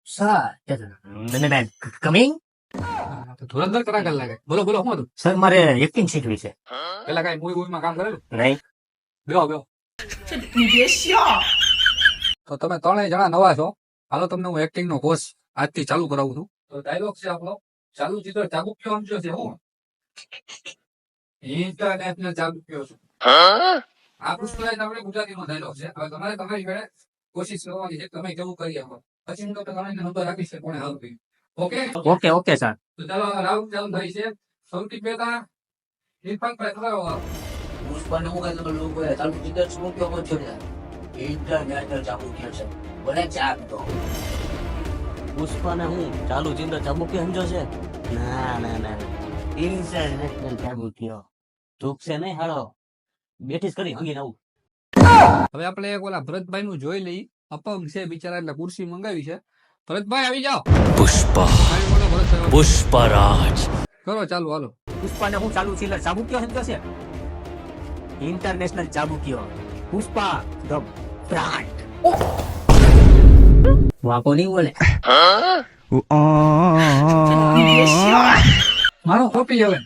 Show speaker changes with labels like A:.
A: Sir coming.
B: ધુરંધર કરા કર લાગે. બોલો બોલો શું હતું?
A: સર મારે એક્ટિંગ શીખવી છે.
B: પેલા કઈ મૂવીમાં કામ કરેલું?
A: નહીં.
B: બેહો બેહો. તો તમે ત્રણેય જણા નવા છો. હાલો તમને હું એક્ટિંગ નો કોર્સ આજથી ચાલુ કરાવું છું. તો ડાયલોગ છે આપણો, ચાલુ ચિત્ર ચાબુક્યો સમજો છે હું ઇન્ટરનેશનલ ચાબુક્યો છું. આ પુષ્પરાજ આપણે ગુજરાતીમાં ડાયલોગ છે. હવે તમારે તમારી ઘરે કોશિશ કરવાની છે, તમે કેવું કરી શકો. પછી હું તમને નંબર આપીશ કે કોણે હાલ કર્યું. Okay
A: okay okay sir.
B: તો ચાલો રાઉન્ડ ચાલુ થાય છે. સૌથી પહેલા ઇરફાનભાઈ તમારો વારો.
A: પુષ્પાને હું કઈ તમે લોકો ચાલુ ચિત્ર શું કયો છો ઇન્ટરનેશનલ ચાબુક્યો છે. બોલે ચાપ તો
C: પુષ્પાને હું ચાલુ ચિંતા ચાબુકી સમજો છે? ના ના ના, ઇન્ટરનેશનલ ચાબુકીઓ ચૂકશે નહીં. હાલો બેઠી જ કરી હંગી નવું.
B: હવે આપણે એક ઓલા ભરતભાઈ નું જોઈ લઈ. અપંગ છે બિચારા, એટલે ખુરશી મંગાવી છે. ભરતભાઈ આવી જાઓ.
D: પુષ્પા
B: આવી બોલો ભરતભાઈ.
D: પુષ્પરાજ
B: કરો ચાલુ હાલો.
A: પુષ્પાને હું ચાલુ ચિત્ર ચાબુક્યો સમજો છે ઇન્ટરનેશનલ ચાબુક્યો. Pushpa the brand. વાપો નહીં બોલે.
B: મારો કોપી હવે